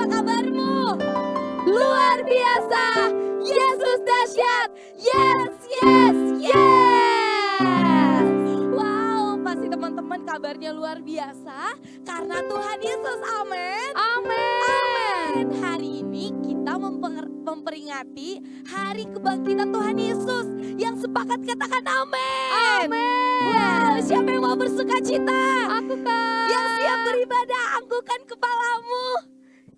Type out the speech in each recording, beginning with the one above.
kabarmu? Luar biasa. Yesus dahsyat. Yes, yes, yes. Wow, pasti teman-teman kabarnya luar biasa karena Tuhan Yesus. Amin. Amin. Hari ini kita memperingati hari kebangkitan Tuhan Yesus. Yang sepakat katakan amin. Amin. Wow, siapa yang mau bersuka cita? Aku kan. Yang siap beribadah, anggukan kepalamu.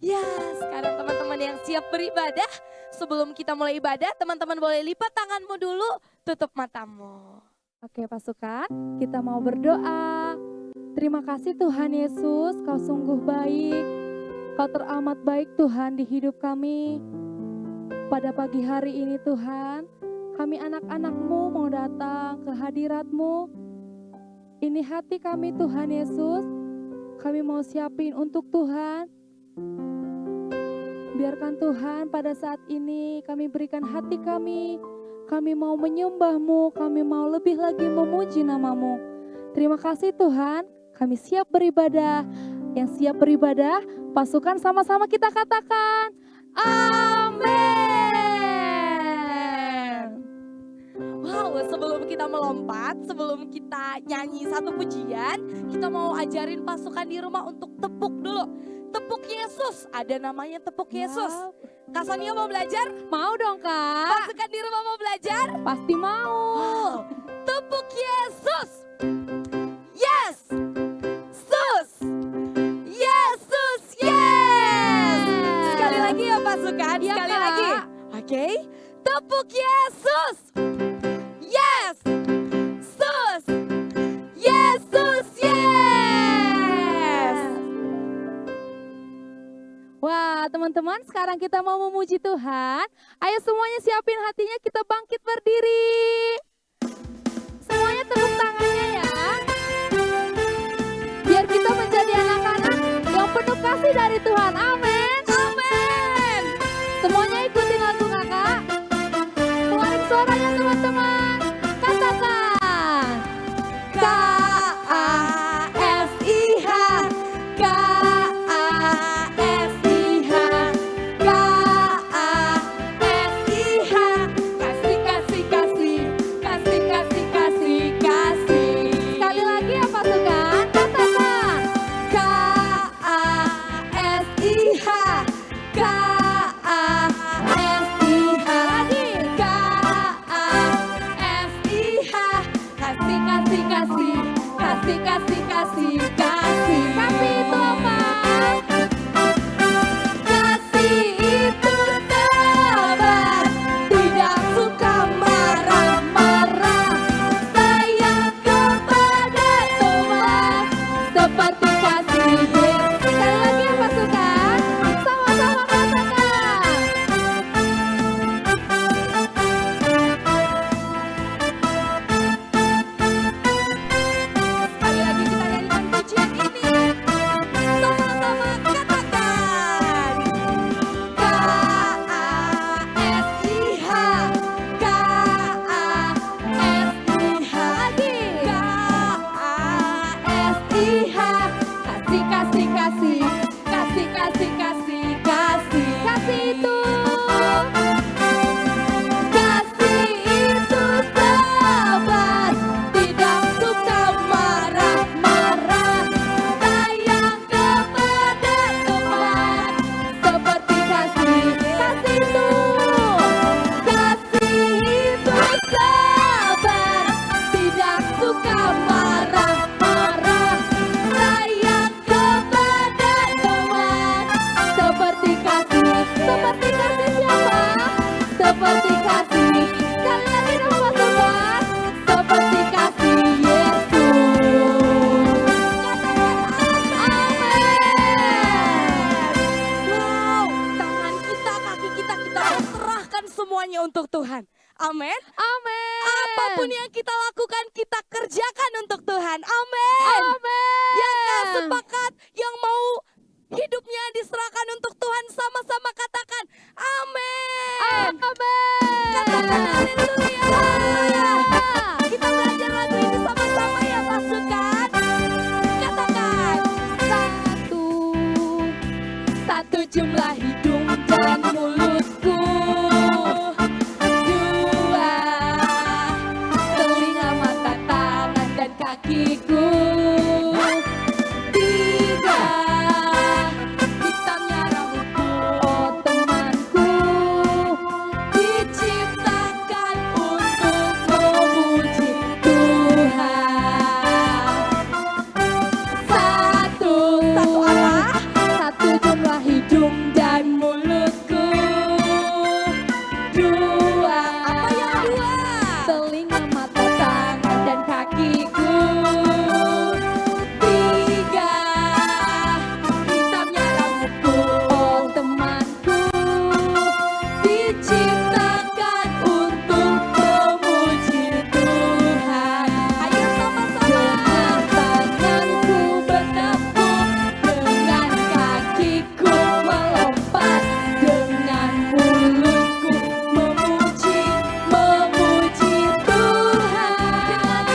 Ya, sekarang teman-teman yang siap beribadah, sebelum kita mulai ibadah, teman-teman boleh lipat tanganmu dulu, tutup matamu. Oke pasukan, kita mau berdoa. Terima kasih Tuhan Yesus, Kau sungguh baik. Kau teramat baik Tuhan di hidup kami. Pada pagi hari ini Tuhan, kami anak-anak-Mu mau datang ke hadirat-Mu. Ini hati kami Tuhan Yesus, kami mau siapin untuk Tuhan. Biarkan Tuhan pada saat ini kami berikan hati kami mau menyembah-Mu, kami mau lebih lagi memuji nama-Mu. Terima kasih Tuhan, kami siap beribadah. Yang siap beribadah, pasukan sama-sama kita katakan, amin. Wow, sebelum kita melompat, sebelum kita nyanyi satu pujian, kita mau ajarin pasukan di rumah untuk tepuk dulu. Tepuk Yesus, ada namanya tepuk Yesus. Wow. Kak Sonia mau belajar? Mau dong Kak, Pasukan di rumah mau belajar? pasti mau. Wow, tepuk Yesus. Yes, sus. Yesus, yes. Sekali lagi ya pasukan, Iya, sekali Kak. lagi. Oke, tepuk Yesus. Yes, sus. Yesus, yes. Wah teman-teman, sekarang kita mau memuji Tuhan. Ayo semuanya siapin hatinya, kita bangkit berdiri. Semuanya tepuk tangannya ya. Biar kita menjadi anak-anak yang penuh kasih dari Tuhan. Amin. Amin. Semuanya ikutin lagu kakak. Keluarin suaranya teman-teman. Katakan. K-A-S-I-H, K-A-S-I-H, K-A-S-I-H. Kasih, kasih, kasih, kasih, kasih, kasih, kasih. Sekali lagi ya pasukan. Katakan. K-A-S-I-H, K-A-S-I-H. Lagi. K-A-S-I-H. Kasih, kasih, kasih, kasih, kasih, kasih, kasih. Kasih itu apa? Kasih itu sabar, tidak suka marah-marah, sayang kepada teman, seperti kasih Yesus. Sekali lagi ya pasukan. Sama-sama katakan. Sekali lagi kita nyanyikan pujian ini. Sama-sama katakan. K-A-S-I-H, K-A-S-I-H. Lagi. K-A-S-I-H. Kasih, kasih, kasih, kasih, kasih, kasih, kasih. Kasih itu. Kasih itu sabar, tidak suka marah-marah, sayang kepada teman, seperti kasih. Kasih itu sabar, tidak suka marah-marah, sayang kepada teman, seperti kasih. Seperti kasih siapa? Seperti kasih. Sekali lagi dong pasukan. Seperti kasih Yesus. Katakan amin. Wow, tangan kita, kaki kita serahkan semuanya untuk Tuhan. Amin. Amin. Apapun yang kita lakukan, kita kerjakan untuk Tuhan. Amin. Amin. Yang gak sepakat, yang mau hidupnya diserahkan untuk Tuhan, sama-sama katakan amin. Katakan haleluya. Kita belajar lagu ini sama-sama ya pasukan. Katakan satu, Satu jumlah hidung dan mulutku. Dua telinga, mata, tangan, dan kakiku. Tiga hitamnya rambutku, oh temanku. Diciptakan untuk memuji Tuhan. Satu apa? Satu jumlah hidung dan mulutku. Dua Apa yang dua? telinga, mata, tangan, dan kakiku. Tiga hitamnya rambutku, oh temanku. Diciptakan untuk memuji Tuhan. Ayo sama-sama. Dengan tanganku bertepuk, dengan kakiku melompat, dengan mulutku memuji Tuhan.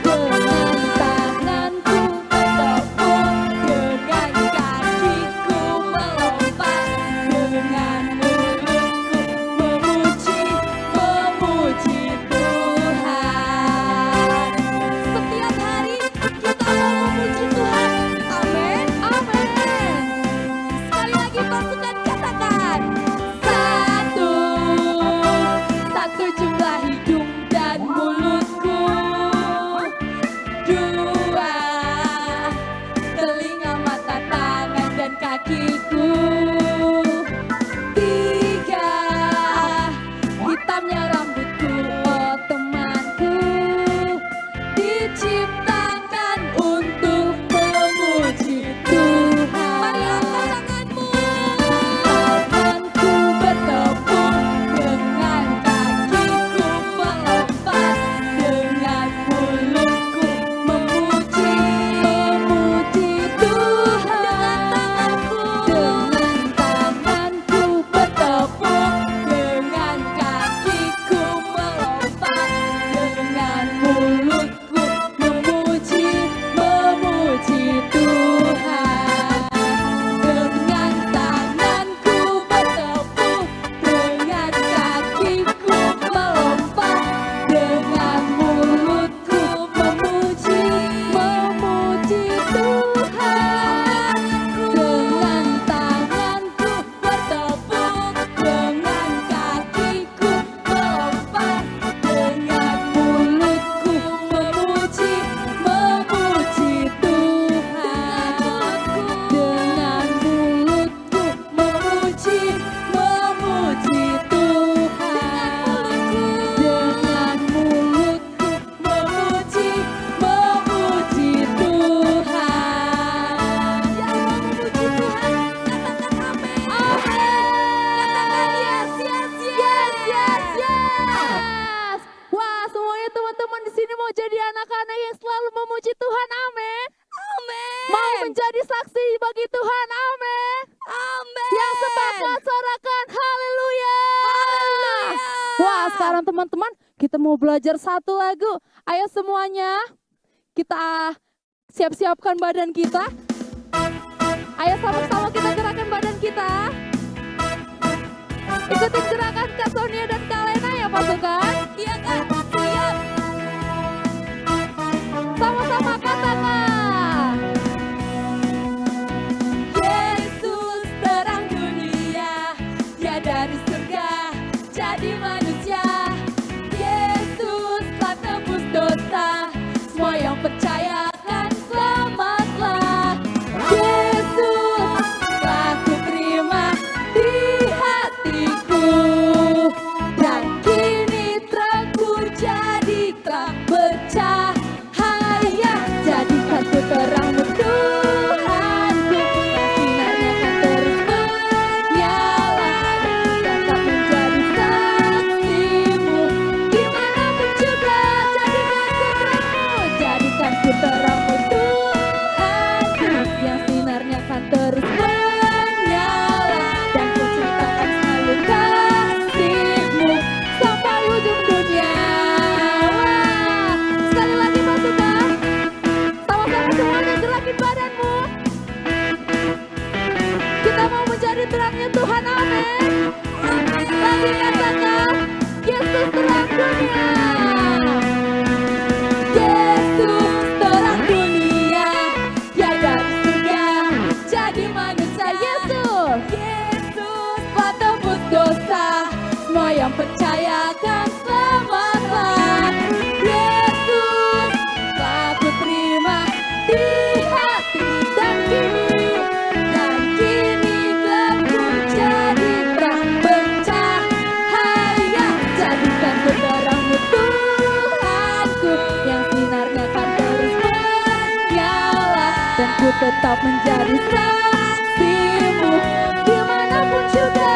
Dengan tanganku bertepuk, dengan kakiku melompat, dengan mulutku memuji Tuhan. Setiap hari kita mau memuji Tuhan. Amin. Amin. Sekali lagi pasukan katakan. Satu jumlah hidung dan mulutku. Dua telinga, mata, tangan, dan kakiku. Tiga hitamnya rambutku, oh temanku. Diciptakan untuk memuji Tuhan. Mari angkat tanganmu. Tanganku bertepuk, dengan kakiku melompat, dengan mulutku memuji Tuhan. Dengan tanganku bertepuk, dengan kakiku melompat, dengan mulutku memuji Tuhan. Dengan tanganku bertepuk, dengan kakiku melompat, dengan mulutku memuji Tuhan. Dengan tanganku bertepuk, dengan kakiku melompat, dengan mulutku memuji Tuhan. Dengan mulutku memuji Tuhan. Dengan mulutku memuji Tuhan. Yang mau memuji Tuhan, katakan amin. Katakan yes, yes, yes. Yes. Wah, semuanya teman-teman di sini mau jadi anak-anak yang selalu memuji Tuhan. Amin. Amin. Mau menjadi saksi bagi Tuhan. Amin. Amin. Yang sepakat sorakan haleluya. Haleluya. Wah, sekarang teman-teman kita mau belajar satu lagu. Ayo semuanya kita siap-siapkan badan kita. Ayo sama-sama kita gerakan badan kita. Ikutin gerakan Kak Sonia dan Kak Lena ya pasukan. Iya Kak, siap. Sama-sama katakan. Yesus terang dunia, Dia dari surga jadi manusia. Yesus telah tebus dosa, semua yang percaya akan selamatlah. Yesus telah kuterima di hatiku, dan kini terangku menjadi terangnya Tuhan. Amin. Lagi katakan, Yesus terang dunia. Yesus terang dunia, ya dari surga jadi manusia. Yesus, Yesus patebus dosa, semua yang percaya akan selamat. Yesus aku terima di hati dan kini gelapku jadi terang bercahaya. Jadikan ku terangmu Tuhanku, yang sinarnya kan terus menyala, dan ku tetap menjadi saksimu dimanapun juga.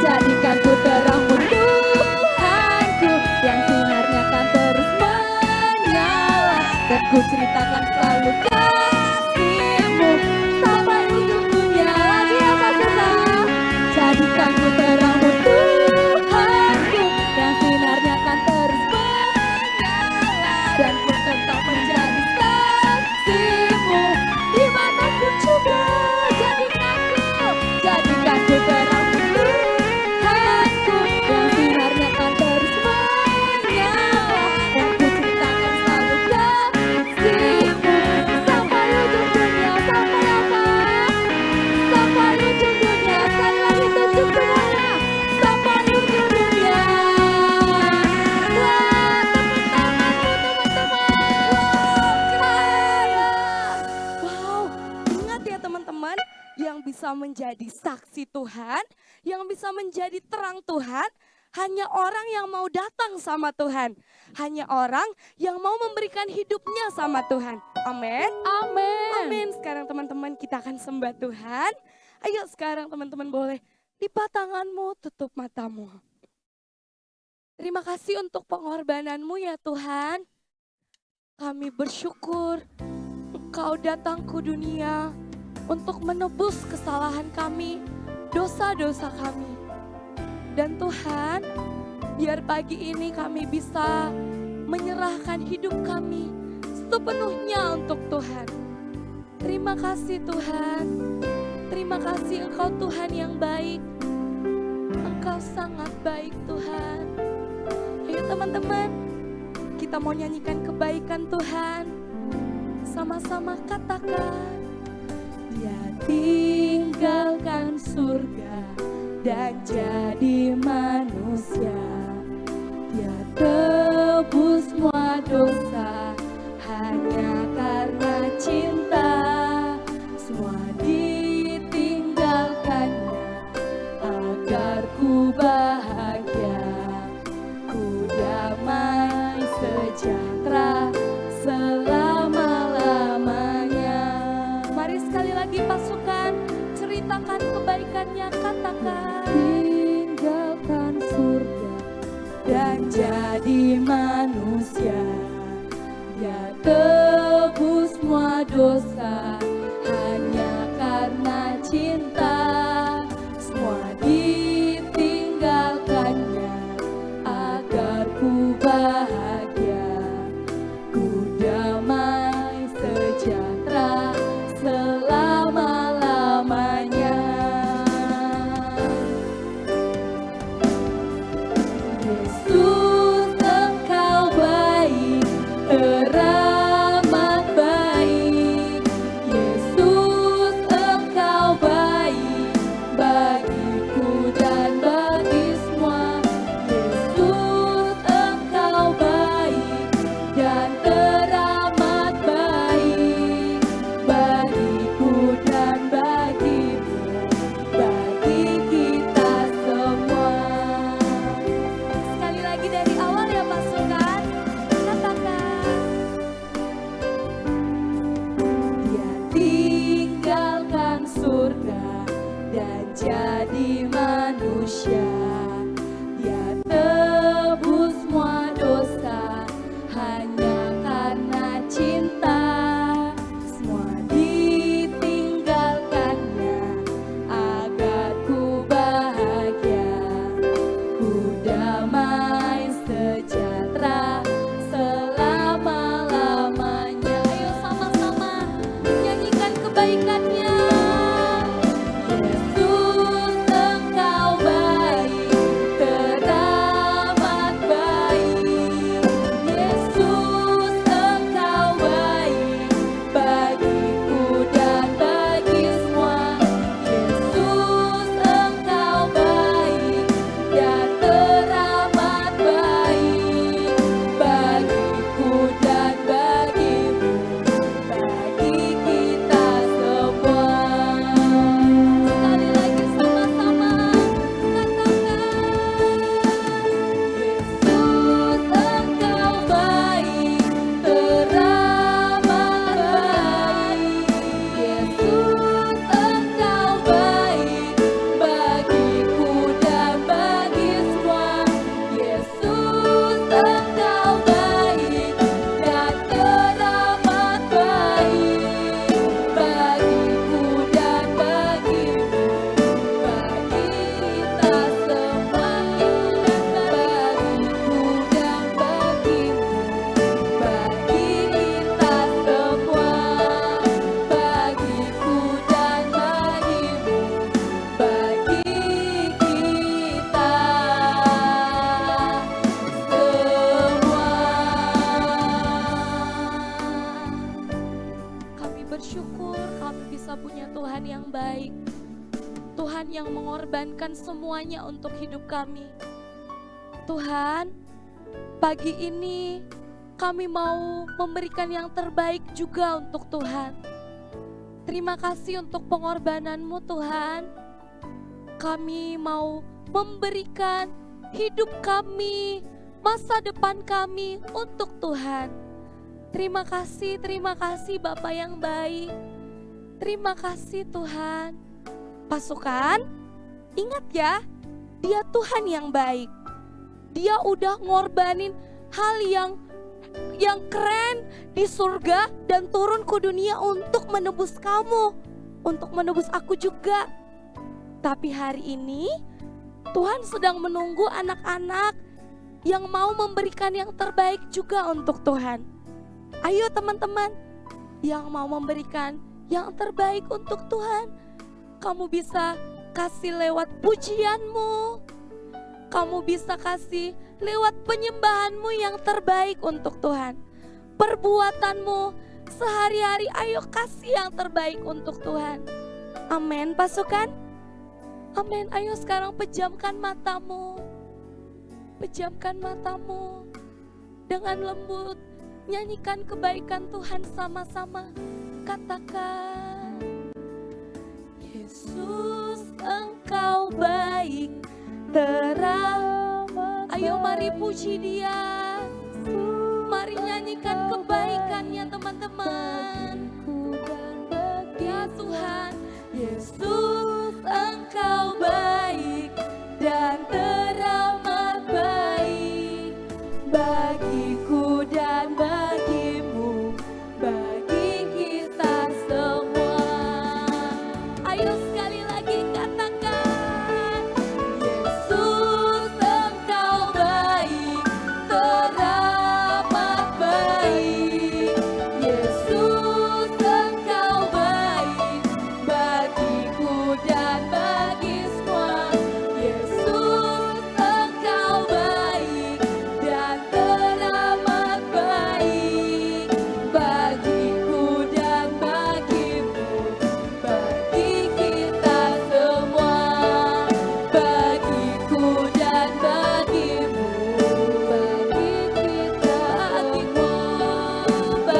Jadikan ku terangmu Tuhanku, yang sinarnya kan terus menyala, dan ku ceritakan selalu kasih-Mu sampai ujung dunia. Lagi apa susah? Jadikan ku terangmu Tuhanku, yang sinarnya kan terus menyala, dan ku tetap menjadi saksi-Mu dimanapun juga. Jadikan ku terangmu Tuhanku, yang sinarnya kan terus menyala, dan ku ceritakan selalu kasih-Mu sampai ujung dunia. Sampai apa? Sampai ujung dunia. Sekali lagi tunjuk semuanya. Sampai ujung dunia. Wah, tepuk tanganmu teman-teman. Keren. Wow, ingat ya teman-teman, yang bisa menjadi saksi Tuhan, yang bisa menjadi terang Tuhan, hanya orang yang mau datang sama Tuhan. Hanya orang yang mau memberikan hidupnya sama Tuhan. Amin. Amin. Amin. Sekarang teman-teman kita akan sembah Tuhan. Ayo sekarang teman-teman boleh lipat tanganmu, tutup matamu. Terima kasih untuk pengorbananmu ya Tuhan. Kami bersyukur Engkau datang ke dunia untuk menebus kesalahan kami, dosa-dosa kami. Dan Tuhan, biar pagi ini kami bisa menyerahkan hidup kami sepenuhnya untuk Tuhan. Terima kasih Tuhan. Terima kasih Engkau Tuhan yang baik. Engkau sangat baik Tuhan. Ayo teman-teman, kita mau nyanyikan kebaikan Tuhan. Sama-sama katakan. Dia tinggalkan surga dan jadi manusia. Dia tebus semua dosa hanya karena cinta. Semua ditinggalkannya agar ku bahagia, ku damai sejahtera selama-lamanya. Mari sekali lagi pasukan, ceritakan kebaikannya, katakan. Tuhan yang mengorbankan semuanya untuk hidup kami. Tuhan, pagi ini kami mau memberikan yang terbaik juga untuk Tuhan. Terima kasih untuk pengorbanan-Mu Tuhan. Kami mau memberikan hidup kami, masa depan kami untuk Tuhan. Terima kasih Bapa yang baik. Terima kasih Tuhan. Pasukan, ingat ya, Dia Tuhan yang baik. Dia udah ngorbanin hal yang keren di surga dan turun ke dunia untuk menebus kamu, untuk menebus aku juga. Tapi hari ini Tuhan sedang menunggu anak-anak yang mau memberikan yang terbaik juga untuk Tuhan. Ayo teman-teman yang mau memberikan yang terbaik untuk Tuhan. Kamu bisa kasih lewat pujianmu. Kamu bisa kasih lewat penyembahanmu yang terbaik untuk Tuhan. Perbuatanmu sehari-hari, ayo kasih yang terbaik untuk Tuhan. Amin pasukan. Amin. Ayo sekarang pejamkan matamu. Pejamkan matamu. Dengan lembut nyanyikan kebaikan Tuhan sama-sama. Katakan, Yesus Engkau baik, teramat. Ayo mari puji Dia. Mari nyanyikan kebaikannya teman-teman. Ya Tuhan, Yesus Engkau baik dan teramat baik bagiku dan bagimu, bagi kita semua. Ayo sekali lagi katakan, Yesus Engkau baik, teramat baik. Yesus Engkau baik bagiku dan bagi semua. Yesus Engkau baik dan teramat baik bagiku dan bagimu, bagi kita semua. Bagiku dan bagimu, bagi kita,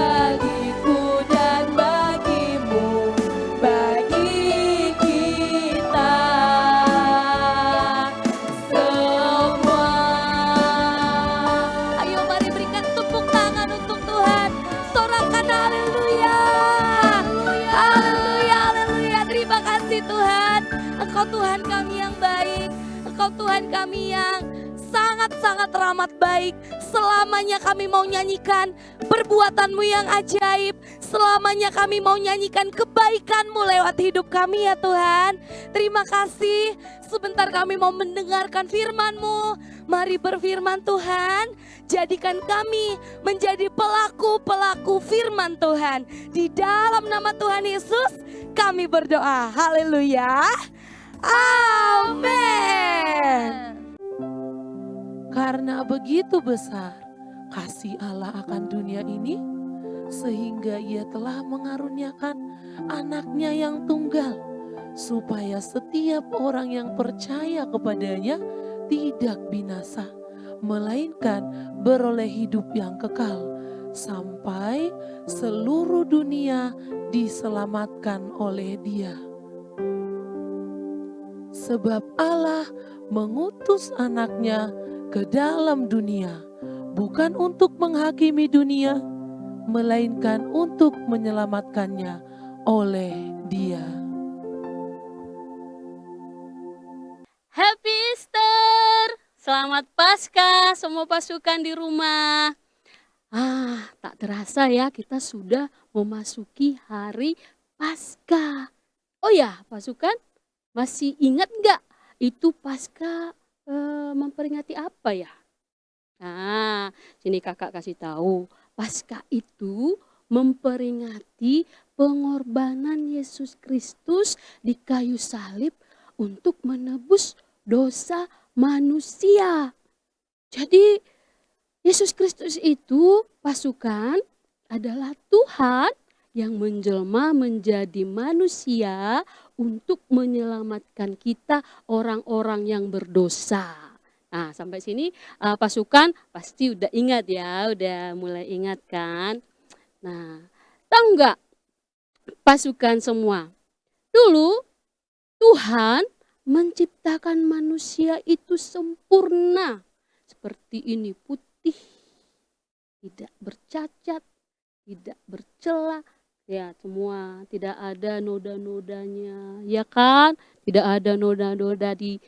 bagiku dan bagimu, bagi kita semua. Ayo mari berikan tepuk tangan untuk Tuhan. Sorakan haleluya. Haleluya, haleluya. Terima kasih Tuhan. Engkau Tuhan kami yang baik. Engkau Tuhan kami yang sangat-sangat ramah baik. Selamanya kami mau nyanyikan perbuatan-Mu yang ajaib. Selamanya kami mau nyanyikan kebaikan-Mu lewat hidup kami ya Tuhan. Terima kasih. Sebentar kami mau mendengarkan firman-Mu. Mari berfirman Tuhan. Jadikan kami menjadi pelaku-pelaku firman Tuhan. Di dalam nama Tuhan Yesus kami berdoa. Haleluya. Amin. Karena begitu besar kasih Allah akan dunia ini, sehingga Ia telah mengaruniakan anaknya yang tunggal, supaya setiap orang yang percaya kepadanya tidak binasa, melainkan beroleh hidup yang kekal, sampai seluruh dunia diselamatkan oleh Dia. Sebab Allah mengutus anaknya ke dalam dunia, bukan untuk menghakimi dunia, melainkan untuk menyelamatkannya oleh Dia. Happy Easter! Selamat Paskah semua pasukan di rumah. Tak terasa ya kita sudah memasuki hari Paskah. Oh ya pasukan, masih ingat nggak itu Paskah memperingati apa ya? Nah, sini kakak kasih tahu. Paskah itu memperingati pengorbanan Yesus Kristus di kayu salib untuk menebus dosa manusia. Jadi Yesus Kristus itu pasukan adalah Tuhan yang menjelma menjadi manusia untuk menyelamatkan kita orang-orang yang berdosa. Nah, sampai sini pasukan pasti udah ingat ya, udah mulai ingat kan. Nah, tahu nggak pasukan semua? Dulu Tuhan menciptakan manusia itu sempurna. Seperti ini, putih, tidak bercacat, tidak bercela, ya semua tidak ada noda-nodanya, ya kan? Tidak ada noda-noda di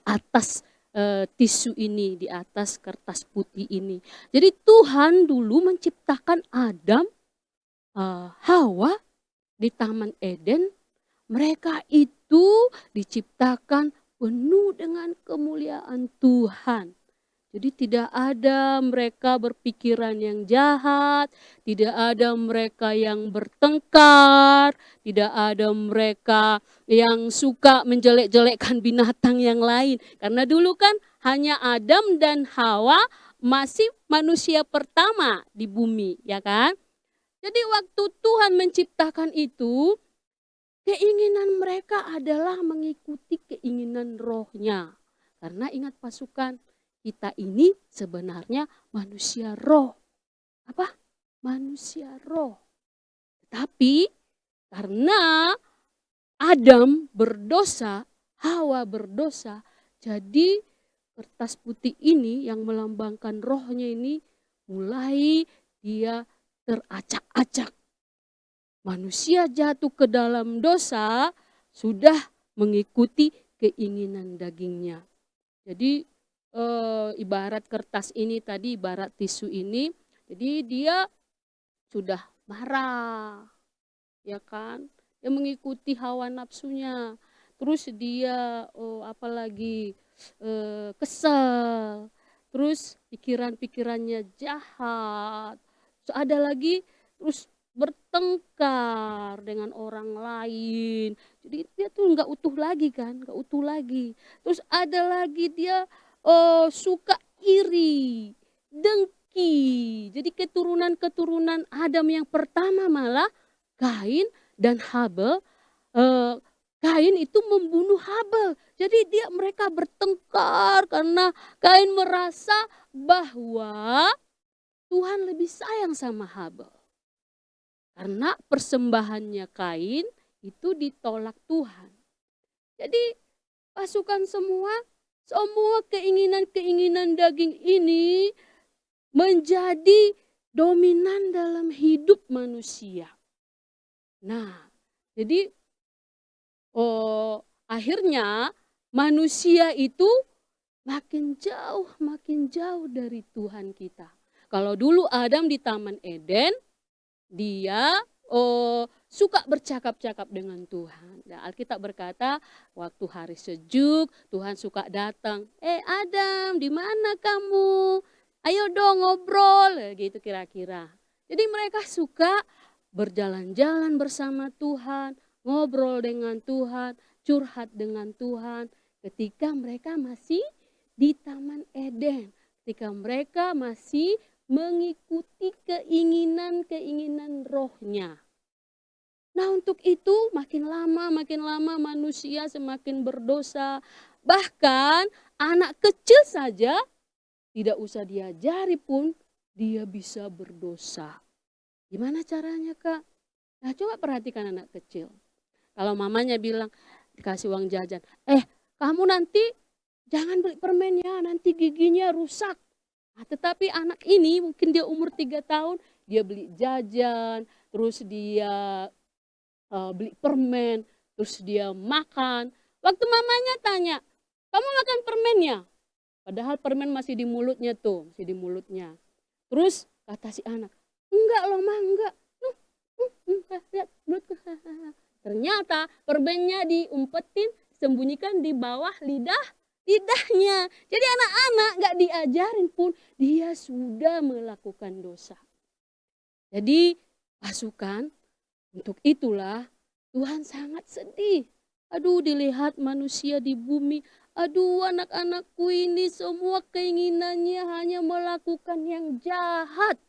atas tisu ini, di atas kertas putih ini. Jadi Tuhan dulu menciptakan Adam, Hawa di Taman Eden. Mereka itu diciptakan penuh dengan kemuliaan Tuhan. Jadi tidak ada mereka berpikiran yang jahat, tidak ada mereka yang bertengkar, tidak ada mereka yang suka menjelek-jelekkan binatang yang lain. Karena dulu kan hanya Adam dan Hawa masih manusia pertama di bumi, ya kan? Jadi waktu Tuhan menciptakan itu, keinginan mereka adalah mengikuti keinginan rohnya. Karena ingat pasukan, kita ini sebenarnya manusia roh. Apa? Manusia roh. Tapi karena Adam berdosa, Hawa berdosa, jadi kertas putih ini yang melambangkan rohnya ini mulai dia teracak-acak. Manusia jatuh ke dalam dosa sudah mengikuti keinginan dagingnya. Jadi ibarat kertas ini tadi, ibarat tisu ini, jadi dia sudah marah, ya kan? Dia mengikuti hawa nafsunya, terus dia apalagi kesal, terus pikiran-pikirannya jahat, terus ada lagi terus bertengkar dengan orang lain. Jadi dia tuh nggak utuh lagi kan, nggak utuh lagi. Terus ada lagi dia suka iri, dengki. Jadi keturunan-keturunan Adam yang pertama malah Kain dan Habel. Kain itu membunuh Habel. Jadi mereka bertengkar karena Kain merasa bahwa Tuhan lebih sayang sama Habel. Karena persembahannya Kain itu ditolak Tuhan. Jadi pasukan semua keinginan-keinginan daging ini menjadi dominan dalam hidup manusia. Nah, jadi akhirnya manusia itu makin jauh dari Tuhan kita. Kalau dulu Adam di Taman Eden, dia suka bercakap-cakap dengan Tuhan. Dan Alkitab berkata, waktu hari sejuk, Tuhan suka datang. Adam, di mana kamu? Ayo dong ngobrol, gitu kira-kira. Jadi mereka suka berjalan-jalan bersama Tuhan, ngobrol dengan Tuhan, curhat dengan Tuhan. Ketika mereka masih di Taman Eden, ketika mereka masih mengikuti keinginan-keinginan rohnya. Nah, untuk itu makin lama manusia semakin berdosa. Bahkan anak kecil saja tidak usah diajari pun dia bisa berdosa. Gimana caranya, Kak? Nah, coba perhatikan anak kecil. Kalau mamanya bilang dikasih uang jajan, kamu nanti jangan beli permen ya, nanti giginya rusak. Nah, tetapi anak ini mungkin dia umur 3 tahun, dia beli jajan, terus dia beli permen, terus dia makan. Waktu mamanya tanya, kamu makan permen ya? Padahal permen masih di mulutnya tuh, masih di mulutnya. Terus kata si anak, enggak loh ma, enggak. Lihat mulutku. Ternyata permennya diumpetin, sembunyikan di bawah lidahnya. Jadi anak-anak gak diajarin pun dia sudah melakukan dosa. Jadi pasukan, untuk itulah Tuhan sangat sedih. Aduh, dilihat manusia di bumi. Aduh, anak-anakku ini semua keinginannya hanya melakukan yang jahat.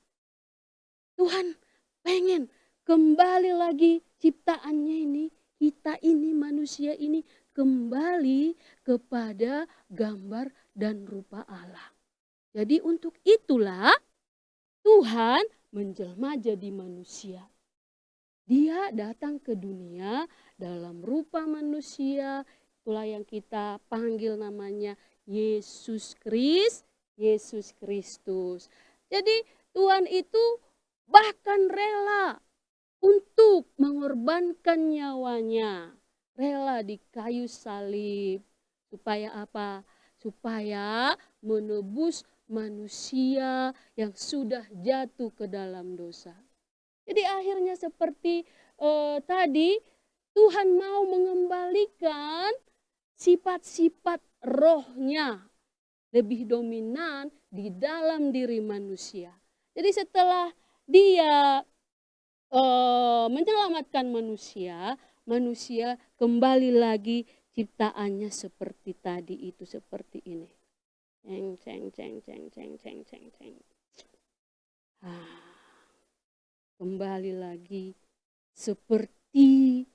Tuhan pengen kembali lagi ciptaannya ini kita ini manusia ini kembali kepada gambar dan rupa Allah. Jadi untuk itulah Tuhan menjelma jadi manusia. Dia datang ke dunia dalam rupa manusia, itulah yang kita panggil namanya Yesus Kristus. Jadi Tuhan itu bahkan rela untuk mengorbankan nyawanya, rela di kayu salib. Supaya apa? Supaya menebus manusia yang sudah jatuh ke dalam dosa. Jadi akhirnya seperti tadi, Tuhan mau mengembalikan sifat-sifat rohnya lebih dominan di dalam diri manusia. Jadi setelah dia menyelamatkan manusia, manusia kembali lagi ciptaannya seperti tadi itu, seperti ini. Ceng. Kembali lagi seperti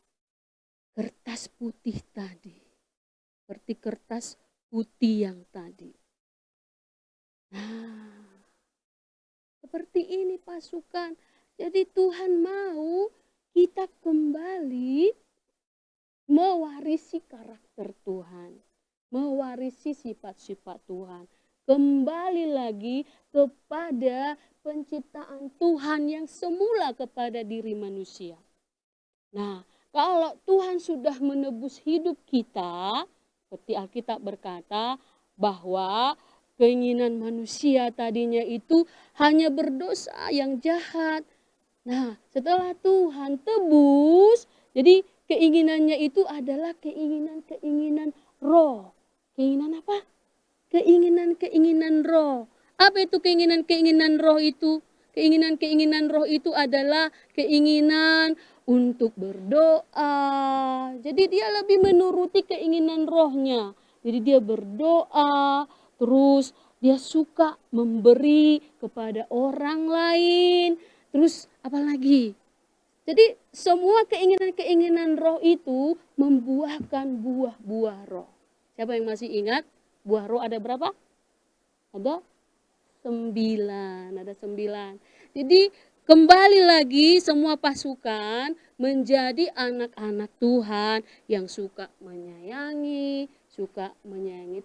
kertas putih tadi. Seperti kertas putih yang tadi. Nah, seperti ini pasukan. Jadi Tuhan mau kita kembali mewarisi karakter Tuhan. Mewarisi sifat-sifat Tuhan. Kembali lagi kepada penciptaan Tuhan yang semula kepada diri manusia. Nah, kalau Tuhan sudah menebus hidup kita, seperti Alkitab berkata bahwa keinginan manusia tadinya itu hanya berdosa yang jahat. Nah, setelah Tuhan tebus, jadi keinginannya itu adalah keinginan roh. Keinginan apa? Keinginan roh. Apa itu keinginan roh itu? Keinginan roh itu adalah keinginan untuk berdoa. Jadi dia lebih menuruti keinginan rohnya. Jadi dia berdoa, terus dia suka memberi kepada orang lain. Terus apa lagi? Jadi semua keinginan roh itu membuahkan buah-buah roh. Siapa yang masih ingat? Buah roh ada berapa? Ada 9. Ada 9. Jadi kembali lagi semua pasukan menjadi anak-anak Tuhan yang suka menyayangi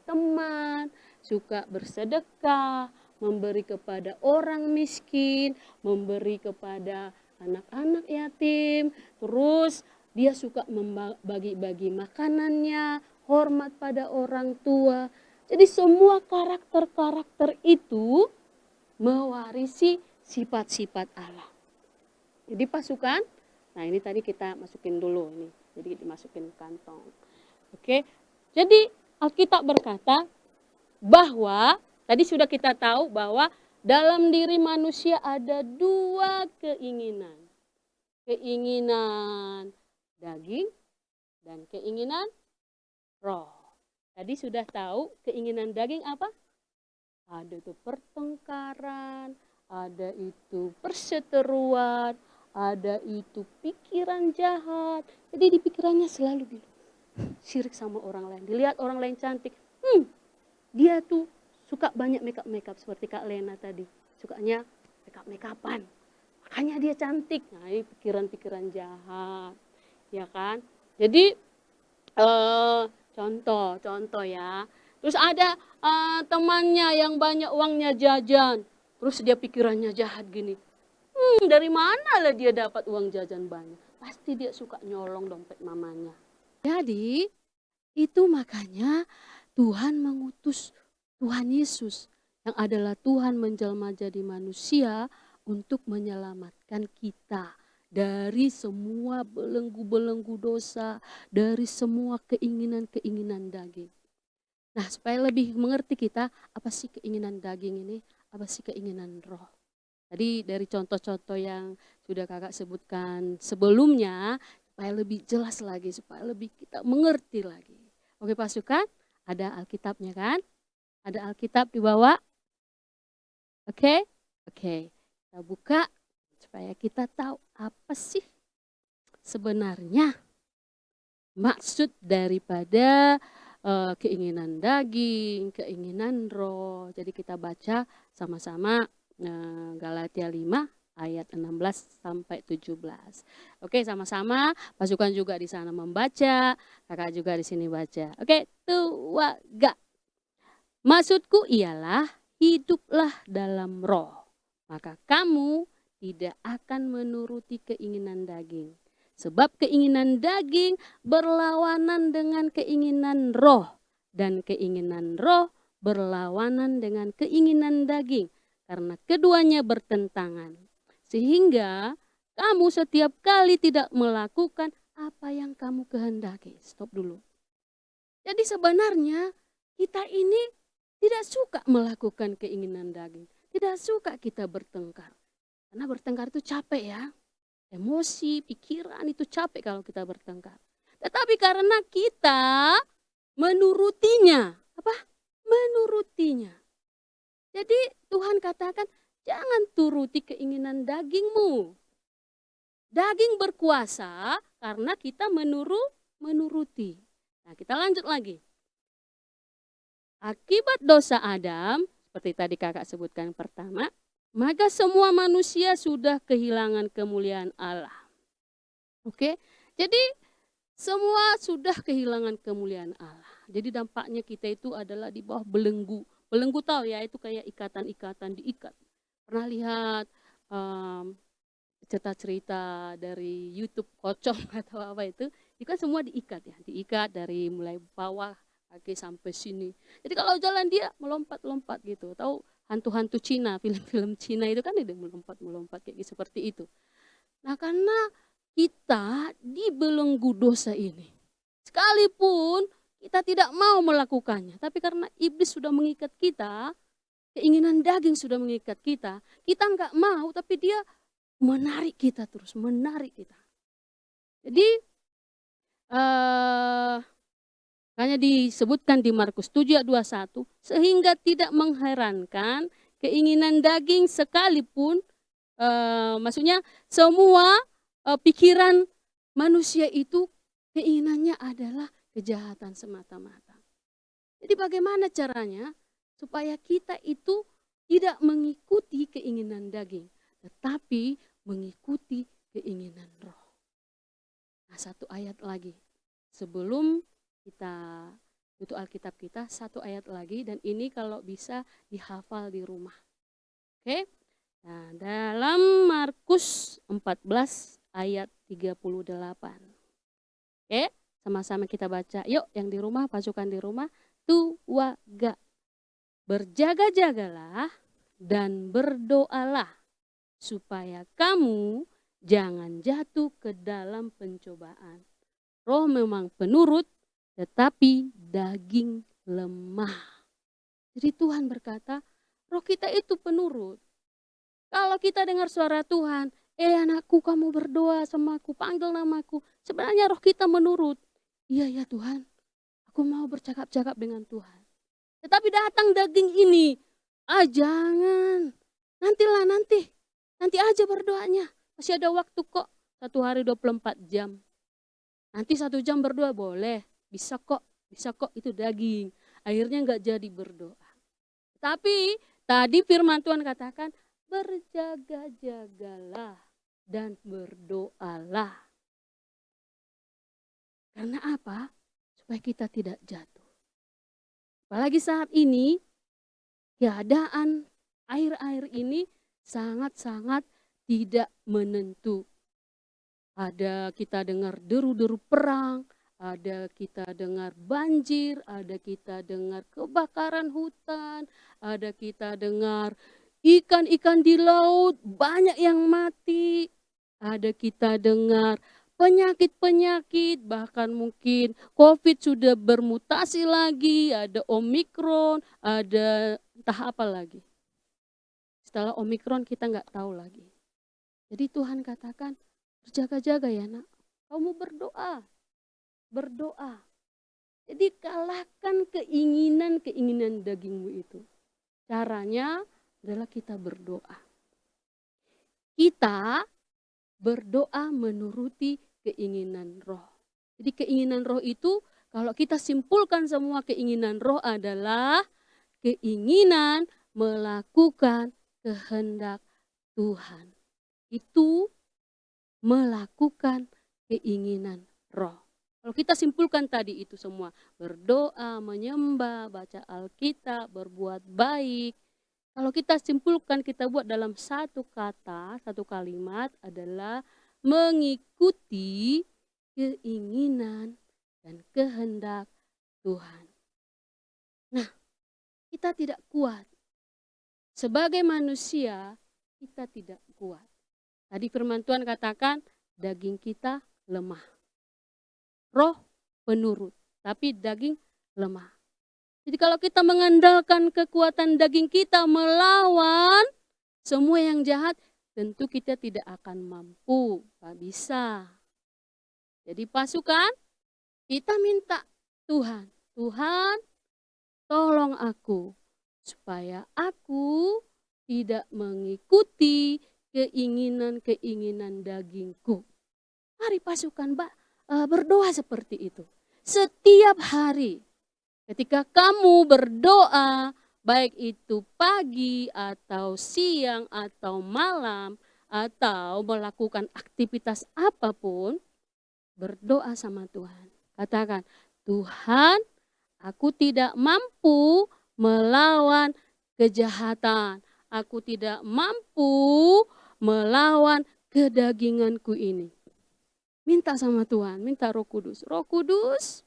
teman, suka bersedekah, memberi kepada orang miskin, memberi kepada anak-anak yatim, terus dia suka membagi-bagi makanannya, hormat pada orang tua. Jadi semua karakter-karakter itu mewarisi sifat-sifat Allah. Jadi pasukan, nah ini tadi kita masukin dulu ini, jadi dimasukin kantong. Oke, jadi Alkitab berkata bahwa tadi sudah kita tahu bahwa dalam diri manusia ada 2 keinginan. Keinginan daging dan keinginan roh. Tadi sudah tahu keinginan daging apa? Ada itu pertengkaran, ada itu perseteruan, ada itu pikiran jahat. Jadi di pikirannya selalu syirik sama orang lain. Dilihat orang lain cantik, dia tuh suka banyak makeup seperti Kak Lena tadi. Sukanya makeup-makeupan. Makanya dia cantik. Nah, ini pikiran-pikiran jahat. Ya kan? Jadi contoh ya. Terus ada temannya yang banyak uangnya jajan. Terus dia pikirannya jahat gini. Dari mana lah dia dapat uang jajan banyak? Pasti dia suka nyolong dompet mamanya. Jadi itu makanya Tuhan mengutus Tuhan Yesus yang adalah Tuhan menjelma jadi manusia untuk menyelamatkan kita dari semua belenggu-belenggu dosa, dari semua keinginan-keinginan daging. Nah, supaya lebih mengerti kita, apa sih keinginan daging ini, apa sih keinginan roh. Tadi dari contoh-contoh yang sudah kakak sebutkan sebelumnya, supaya lebih jelas lagi, supaya lebih kita mengerti lagi. Oke pasukan, ada Alkitabnya kan? Ada Alkitab di bawah? Oke? Kita buka supaya kita tahu apa sih sebenarnya maksud daripada keinginan daging, keinginan roh. Jadi kita baca sama-sama Galatia 5 ayat 16 sampai 17. Oke, sama-sama. Pasukan juga di sana membaca, kakak juga di sini baca. Oke, tuwaga. Maksudku ialah hiduplah dalam roh, maka kamu tidak akan menuruti keinginan daging. Sebab keinginan daging berlawanan dengan keinginan roh, dan keinginan roh berlawanan dengan keinginan daging, karena keduanya bertentangan. Sehingga kamu setiap kali tidak melakukan apa yang kamu kehendaki. Stop dulu. Jadi sebenarnya kita ini tidak suka melakukan keinginan daging. Tidak suka kita bertengkar. Karena bertengkar itu capek ya. Emosi, pikiran itu capek kalau kita bertengkar. Tetapi karena kita menurutinya. Apa? Menurutinya. Jadi Tuhan katakan, jangan turuti keinginan dagingmu. Daging berkuasa karena kita menuruti. Nah, kita lanjut lagi. Akibat dosa Adam, seperti tadi kakak sebutkan pertama, maka semua manusia sudah kehilangan kemuliaan Allah. Oke, jadi semua sudah kehilangan kemuliaan Allah. Jadi dampaknya kita itu adalah di bawah belenggu. Belenggu tahu ya, itu kayak ikatan-ikatan diikat. Pernah lihat cerita-cerita dari YouTube pocong atau apa itu kan semua diikat ya, diikat dari mulai bawah kaki sampai sini. Jadi kalau jalan dia melompat-lompat gitu. Tahu hantu-hantu Cina, film-film Cina itu kan dia melompat-melompat kayak gitu, seperti itu. Nah, karena kita dibelenggu dosa ini, sekalipun kita tidak mau melakukannya, tapi karena iblis sudah mengikat kita, keinginan daging sudah mengikat kita nggak mau, tapi dia menarik kita terus, menarik kita. Jadi hanya disebutkan di Markus 7 ayat 21, sehingga tidak mengherankan keinginan daging sekalipun, maksudnya semua pikiran manusia itu keinginannya adalah kejahatan semata-mata. Jadi bagaimana caranya supaya kita itu tidak mengikuti keinginan daging, tetapi mengikuti keinginan roh. Nah, satu ayat lagi. Sebelum kita tutup Alkitab kita, satu ayat lagi, dan ini kalau bisa dihafal di rumah. Oke? Nah, dalam Markus 14 ayat 38. Oke? Sama-sama kita baca. Yuk, yang di rumah, pasukan di rumah, tuwaga. Berjaga-jagalah dan berdoalah supaya kamu jangan jatuh ke dalam pencobaan. Roh memang penurut, tetapi daging lemah. Jadi Tuhan berkata, roh kita itu penurut. Kalau kita dengar suara Tuhan, anakku kamu berdoa sama aku, panggil namaku. Sebenarnya roh kita menurut. Iya ya Tuhan, aku mau bercakap-cakap dengan Tuhan. Tetapi datang daging ini, jangan, nantilah nanti aja berdoanya. Masih ada waktu kok, 1 hari 24 jam. Nanti 1 jam berdoa boleh, bisa kok itu daging. Akhirnya nggak jadi berdoa. Tapi tadi firman Tuhan katakan, berjaga-jagalah dan berdoalah. Karena apa? Supaya kita tidak jatuh. Apalagi saat ini, keadaan air-air ini sangat-sangat tidak menentu. Ada kita dengar deru-deru perang, ada kita dengar banjir, ada kita dengar kebakaran hutan, ada kita dengar ikan-ikan di laut banyak yang mati, ada kita dengar penyakit-penyakit, bahkan mungkin COVID sudah bermutasi lagi, ada Omikron, ada entah apa lagi. Setelah Omikron kita nggak tahu lagi. Jadi Tuhan katakan, berjaga-jaga ya nak, kamu berdoa. Jadi kalahkan keinginan dagingmu itu. Caranya adalah kita berdoa. Kita berdoa menuruti keinginan roh. Jadi keinginan roh itu kalau kita simpulkan semua keinginan roh adalah keinginan melakukan kehendak Tuhan. Itu melakukan keinginan roh. Kalau kita simpulkan tadi itu semua, berdoa, menyembah, baca Alkitab, berbuat baik. Kalau kita simpulkan, kita buat dalam satu kata, satu kalimat adalah mengikuti keinginan dan kehendak Tuhan. Nah, kita tidak kuat. Sebagai manusia, kita tidak kuat. Tadi firman Tuhan katakan, daging kita lemah. Roh penurut, tapi daging lemah. Jadi kalau kita mengandalkan kekuatan daging kita melawan semua yang jahat, tentu kita tidak akan mampu, tak bisa. Jadi pasukan, kita minta Tuhan, Tuhan tolong aku, supaya aku tidak mengikuti keinginan-keinginan dagingku. Mari pasukan berdoa seperti itu. Setiap hari. Ketika kamu berdoa, baik itu pagi atau siang atau malam, atau melakukan aktivitas apapun, berdoa sama Tuhan. Katakan, Tuhan, aku tidak mampu melawan kejahatan. Aku tidak mampu melawan kedaginganku ini. Minta sama Tuhan, minta Roh Kudus. Roh Kudus,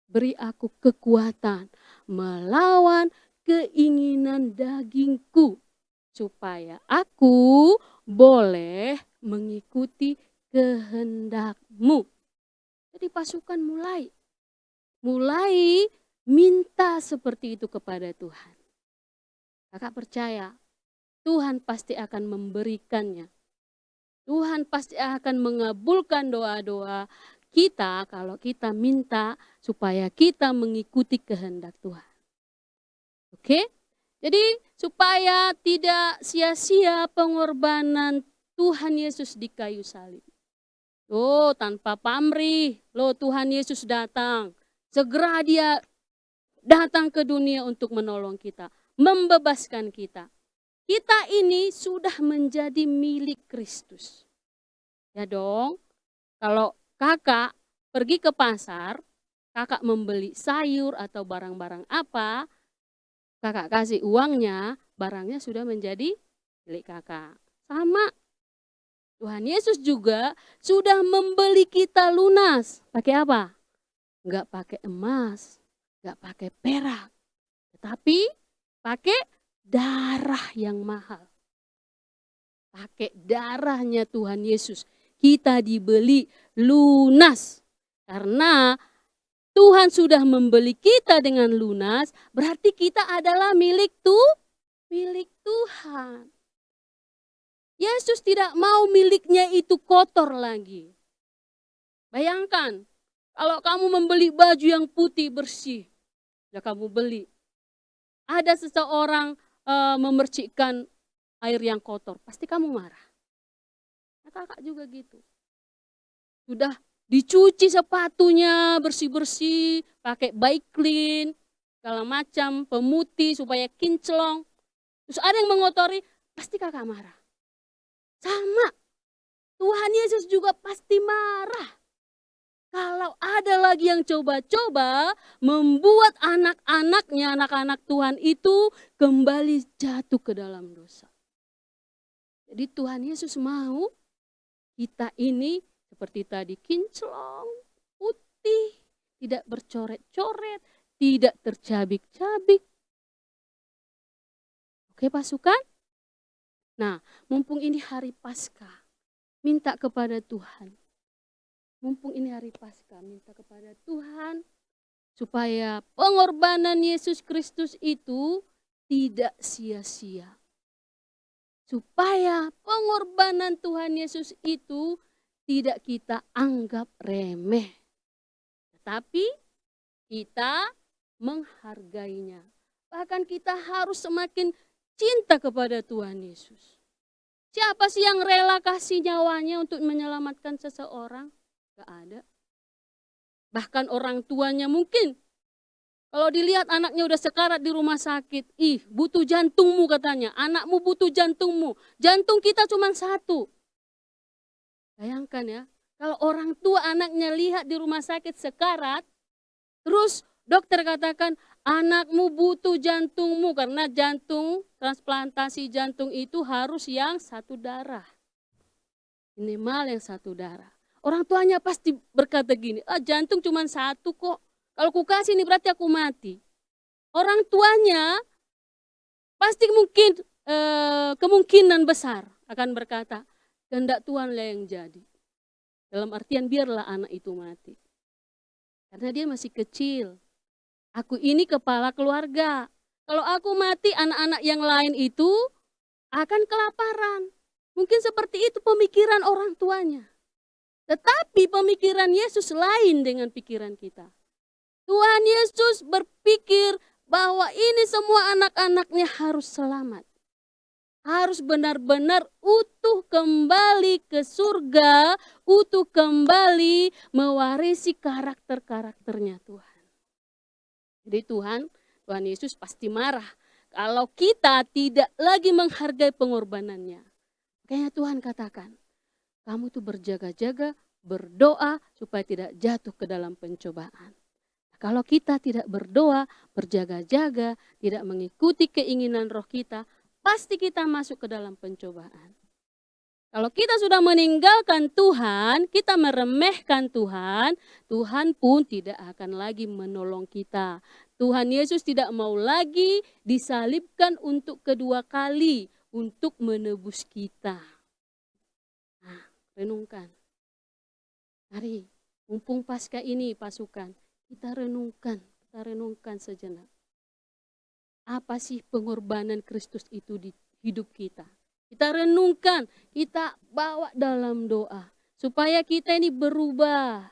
beri aku kekuatan melawan keinginan dagingku. Supaya aku boleh mengikuti kehendak-Mu. Jadi pasukan mulai minta seperti itu kepada Tuhan. Kakak percaya, Tuhan pasti akan memberikannya. Tuhan pasti akan mengabulkan doa-doa kita kalau kita minta supaya kita mengikuti kehendak Tuhan. Oke? Jadi supaya tidak sia-sia pengorbanan Tuhan Yesus di kayu salib. Oh, tanpa pamrih, loh Tuhan Yesus datang. Segera Dia datang ke dunia untuk menolong kita, membebaskan kita. Kita ini sudah menjadi milik Kristus. Ya dong, kalau kakak pergi ke pasar, kakak membeli sayur atau barang-barang apa, kakak kasih uangnya, barangnya sudah menjadi milik kakak. Sama, Tuhan Yesus juga sudah membeli kita lunas. Pakai apa? Enggak pakai emas, enggak pakai perak, tetapi pakai darah yang mahal. Pakai darahnya Tuhan Yesus. Kita dibeli lunas. Karena Tuhan sudah membeli kita dengan lunas, berarti kita adalah milik Tuhan. Yesus tidak mau miliknya itu kotor lagi. Bayangkan, kalau kamu membeli baju yang putih bersih, ya kamu beli. Ada seseorang memercikkan air yang kotor, pasti kamu marah. Nah, kakak juga gitu. Sudah dicuci sepatunya bersih-bersih, pakai bike clean, segala macam, pemutih supaya kinclong. Terus ada yang mengotori, pasti kakak marah. Sama, Tuhan Yesus juga pasti marah. Kalau ada lagi yang coba-coba membuat anak-anaknya, anak-anak Tuhan itu kembali jatuh ke dalam dosa. Jadi Tuhan Yesus mau kita ini seperti tadi kinclong, putih, tidak bercoret-coret, tidak tercabik-cabik. Oke pasukan? Nah, mumpung ini hari Paskah, minta kepada Tuhan. Mumpung ini hari Paskah, minta kepada Tuhan supaya pengorbanan Yesus Kristus itu tidak sia-sia. Supaya pengorbanan Tuhan Yesus itu tidak kita anggap remeh. Tetapi kita menghargainya. Bahkan kita harus semakin cinta kepada Tuhan Yesus. Siapa sih yang rela kasih nyawanya untuk menyelamatkan seseorang? Gak ada. Bahkan orang tuanya mungkin kalau dilihat anaknya udah sekarat di rumah sakit, butuh jantungmu katanya, anakmu butuh jantungmu. Jantung kita cuma satu. Bayangkan ya, kalau orang tua anaknya lihat di rumah sakit sekarat, terus dokter katakan anakmu butuh jantungmu karena jantung, transplantasi jantung itu harus yang satu darah. Minimal yang satu darah. Orang tuanya pasti berkata gini, jantung cuma satu kok. Kalau ku kasih ini berarti aku mati. Orang tuanya pasti kemungkinan besar akan berkata, kehendak Tuhanlah yang jadi. Dalam artian biarlah anak itu mati. Karena dia masih kecil. Aku ini kepala keluarga. Kalau aku mati, anak-anak yang lain itu akan kelaparan. Mungkin seperti itu pemikiran orang tuanya. Tetapi pemikiran Yesus lain dengan pikiran kita. Tuhan Yesus berpikir bahwa ini semua anak-anaknya harus selamat. Harus benar-benar utuh kembali ke surga, utuh kembali mewarisi karakter-karakternya Tuhan. Jadi Tuhan Yesus pasti marah kalau kita tidak lagi menghargai pengorbanannya. Makanya Tuhan katakan, kamu tuh berjaga-jaga, berdoa supaya tidak jatuh ke dalam pencobaan. Kalau kita tidak berdoa, berjaga-jaga, tidak mengikuti keinginan roh kita, pasti kita masuk ke dalam pencobaan. Kalau kita sudah meninggalkan Tuhan, kita meremehkan Tuhan, Tuhan pun tidak akan lagi menolong kita. Tuhan Yesus tidak mau lagi disalibkan untuk kedua kali, untuk menebus kita. Nah, renungkan. Mari, mumpung pasca ini pasukan, kita renungkan sejenak. Apa sih pengorbanan Kristus itu di hidup kita? Kita renungkan, kita bawa dalam doa. Supaya kita ini berubah.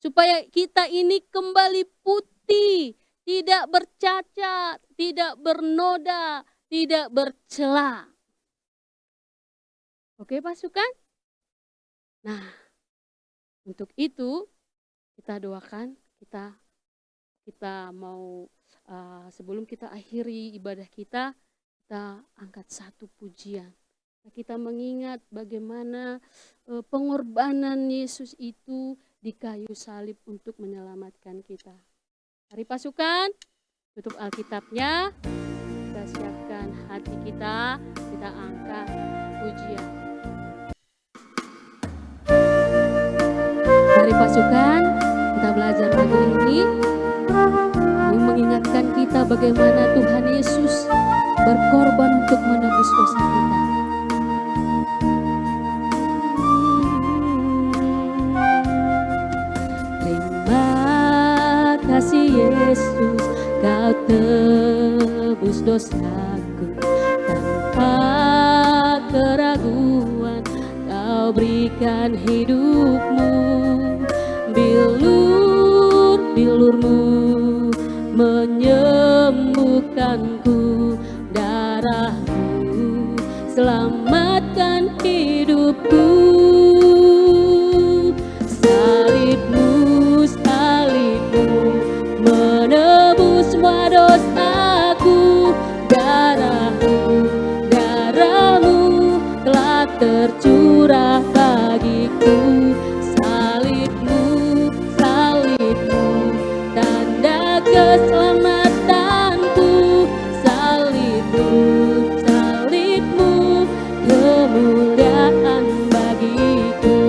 Supaya kita ini kembali putih. Tidak bercacat, tidak bernoda, tidak bercela. Oke pasukan? Nah, untuk itu kita doakan, kita mau sebelum kita akhiri ibadah kita angkat satu pujian. Kita mengingat bagaimana pengorbanan Yesus itu di kayu salib untuk menyelamatkan kita. Mari pasukan, tutup Alkitabnya, kita siapkan hati kita angkat pujian. Mari pasukan, kita belajar lagu ini mengingatkan kita bagaimana Tuhan Yesus berkorban untuk menebus dosa kita. Terima kasih Yesus, kau tebus dosaku. Tanpa keraguan kau berikan hidupmu. Bilur-bilurmu menyembuhkanku, darahmu selamatkan hidupku. Salibmu menebus semua dosaku. Darahmu telah tercurah bagiku. Salibmu tanda keselamatanku. Salibmu kemuliaan bagiku.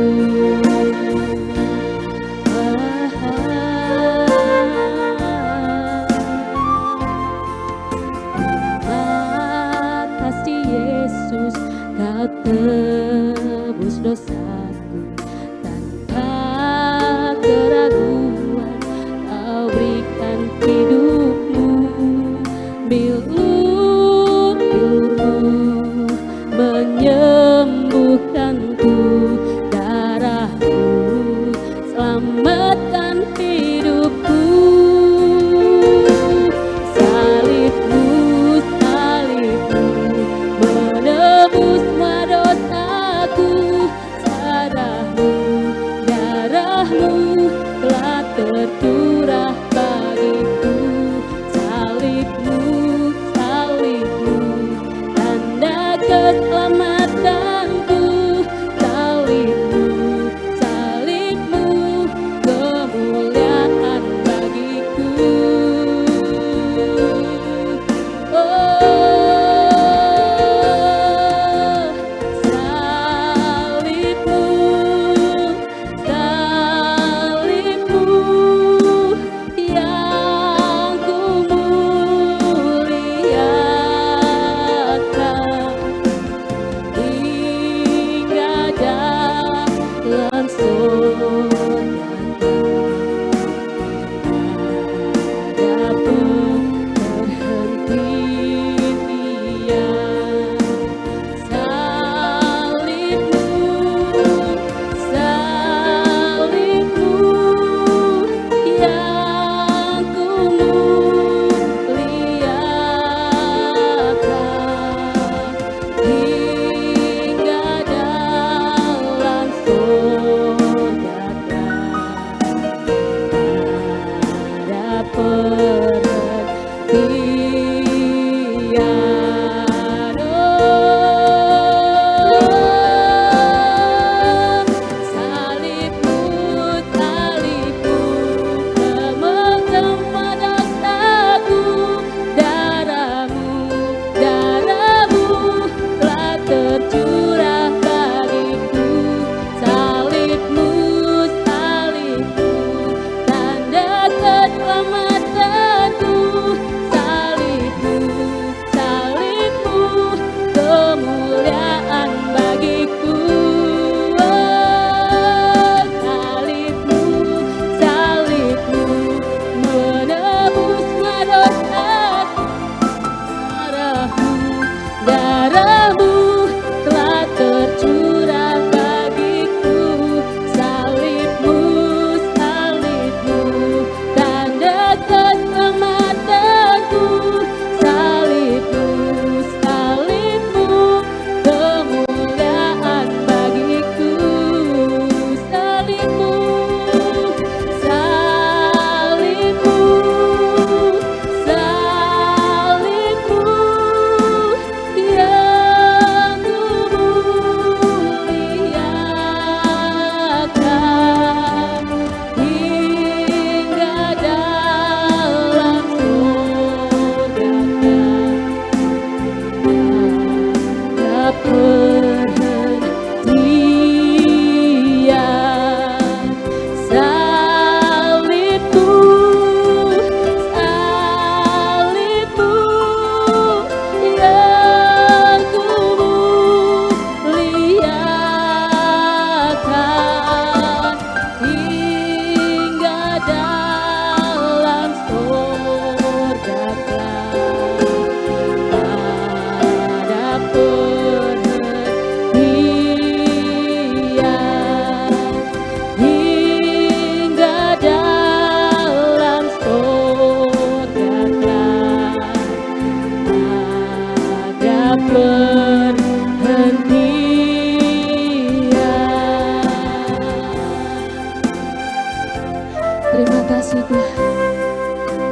Terima kasih Yesus, kau tebus dosaku. Tanpa keraguan kau berikan hidup.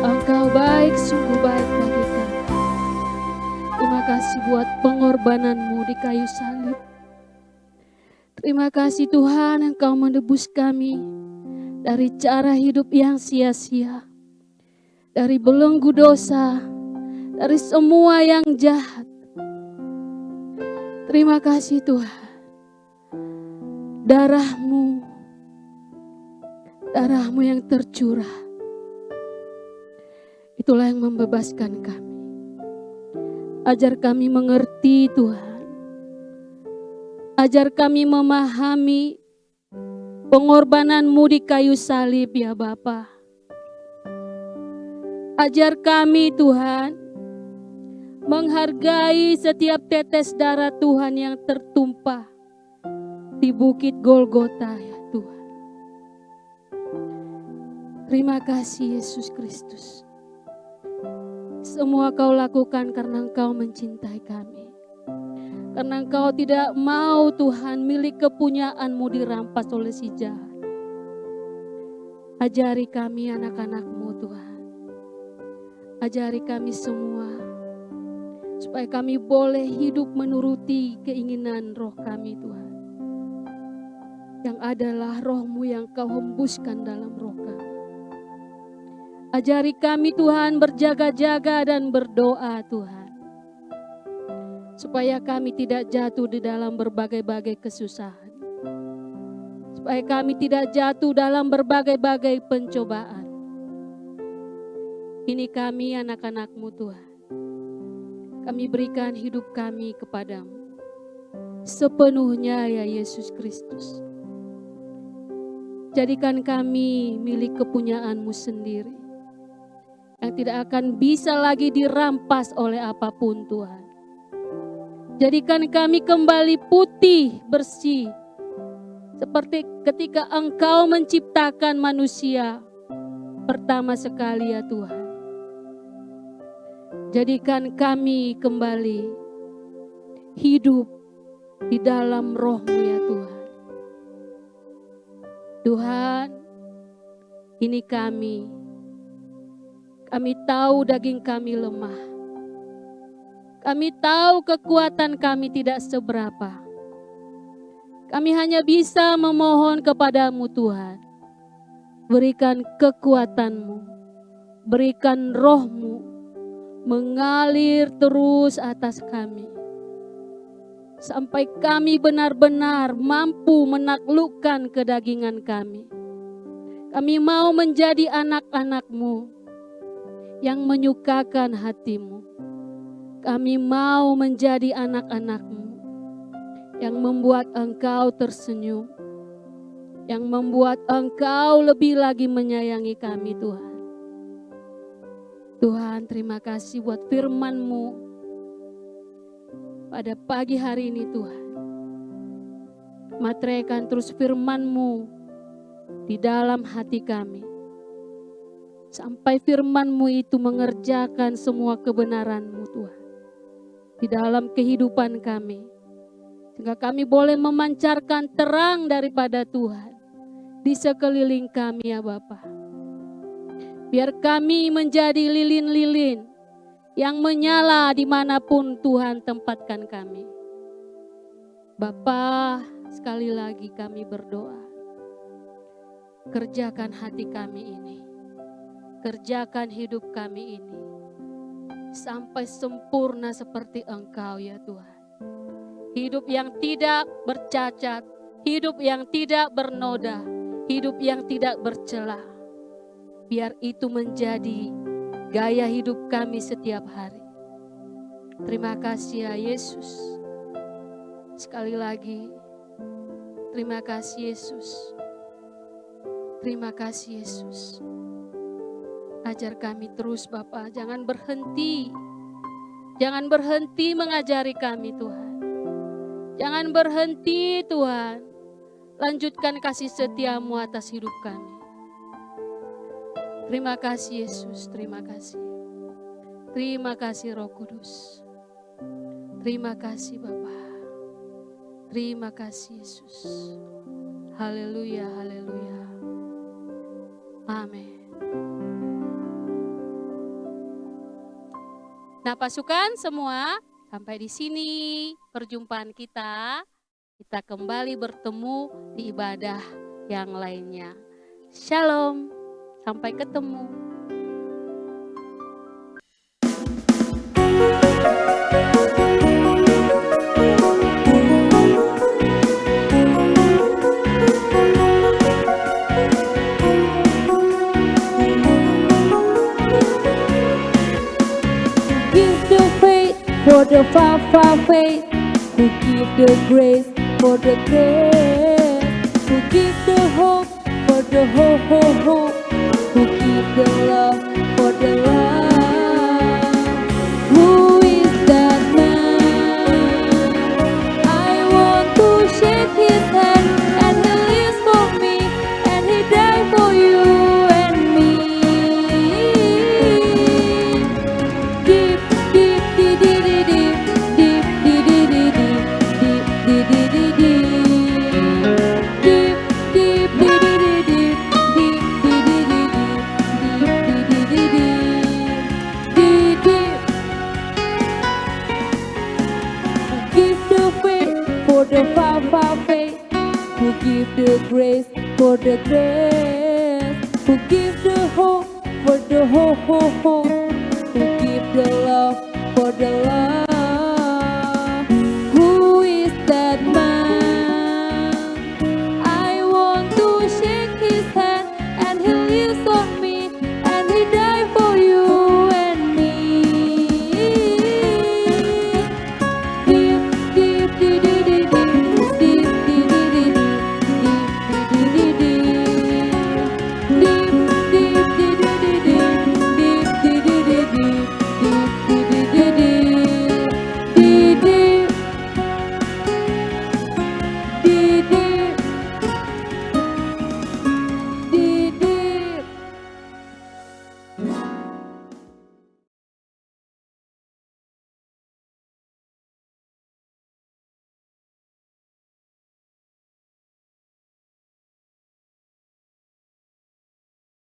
Engkau baik, sungguh baik bagi kami. Terima kasih buat pengorbananmu di kayu salib. Terima kasih Tuhan, Engkau menebus kami dari cara hidup yang sia-sia, dari belenggu dosa, dari semua yang jahat. Terima kasih Tuhan. Darahmu yang tercurah, itulah yang membebaskan kami. Ajar kami mengerti Tuhan. Ajar kami memahami pengorbanan-Mu di kayu salib ya Bapa. Ajar kami Tuhan menghargai setiap tetes darah Tuhan yang tertumpah di bukit Golgota ya Tuhan. Terima kasih Yesus Kristus. Semua Kau lakukan karena Engkau mencintai kami. Karena Engkau tidak mau Tuhan milik kepunyaan-Mu dirampas oleh si jahat. Ajari kami anak-anak-Mu Tuhan. Ajari kami semua. Supaya kami boleh hidup menuruti keinginan roh kami Tuhan. Yang adalah roh-Mu yang Kau hembuskan dalam roh kami. Ajari kami Tuhan berjaga-jaga dan berdoa Tuhan. Supaya kami tidak jatuh di dalam berbagai-bagai kesusahan. Supaya kami tidak jatuh dalam berbagai-bagai pencobaan. Ini kami anak-anak-Mu Tuhan. Kami berikan hidup kami kepadamu. Sepenuhnya ya Yesus Kristus. Jadikan kami milik kepunyaan-Mu sendiri. Yang tidak akan bisa lagi dirampas oleh apapun Tuhan. Jadikan kami kembali putih, bersih. Seperti ketika Engkau menciptakan manusia pertama sekali ya Tuhan. Jadikan kami kembali hidup di dalam roh-Mu ya Tuhan. Tuhan, ini kami. Kami tahu daging kami lemah. Kami tahu kekuatan kami tidak seberapa. Kami hanya bisa memohon kepadamu Tuhan. Berikan kekuatan-Mu. Berikan roh-Mu. Mengalir terus atas kami. Sampai kami benar-benar mampu menaklukkan kedagingan kami. Kami mau menjadi anak-anak-Mu. Yang menyukakan hati-Mu. Kami mau menjadi anak-anak-Mu. Yang membuat Engkau tersenyum. Yang membuat Engkau lebih lagi menyayangi kami Tuhan. Tuhan terima kasih buat firman-Mu. Pada pagi hari ini Tuhan. Materaikan terus firman-Mu di dalam hati kami. Sampai firman-Mu itu mengerjakan semua kebenaran-Mu Tuhan. Di dalam kehidupan kami. Sehingga kami boleh memancarkan terang daripada Tuhan. Di sekeliling kami ya Bapa. Biar kami menjadi lilin-lilin. Yang menyala dimanapun Tuhan tempatkan kami. Bapa, sekali lagi kami berdoa. Kerjakan hati kami ini. Kerjakan hidup kami ini sampai sempurna seperti Engkau ya Tuhan. Hidup yang tidak bercacat, hidup yang tidak bernoda, hidup yang tidak bercela. Biar itu menjadi gaya hidup kami setiap hari. Terima kasih ya Yesus. Sekali lagi, terima kasih Yesus. Terima kasih Yesus. Ajar kami terus Bapa, jangan berhenti. Jangan berhenti mengajari kami Tuhan. Jangan berhenti Tuhan. Lanjutkan kasih setia-Mu atas hidup kami. Terima kasih Yesus, terima kasih. Terima kasih Roh Kudus. Terima kasih Bapa. Terima kasih Yesus. Haleluya, haleluya. Amin. Nah, pasukan semua, sampai di sini perjumpaan kita. Kita kembali bertemu di ibadah yang lainnya. Shalom, sampai ketemu. Give the faith for the far, far faith. Who give the grace for the grace. Who give the hope for the hope, hope, hope. Who give the love for the love. Who is that man? I want to shake his hand, and he lives for me, and he died for you and me. Deep, deep, deep, deep, deep, deep, deep, deep, deep, deep, deep, deep, deep, deep. Deep, deep, deep, deep, deep, deep, deep, deep, deep, deep, deep, deep, deep, deep. Give the faith for the far, far faith. Who give the grace for the grace. Who give the hope for the hope, hope, hope.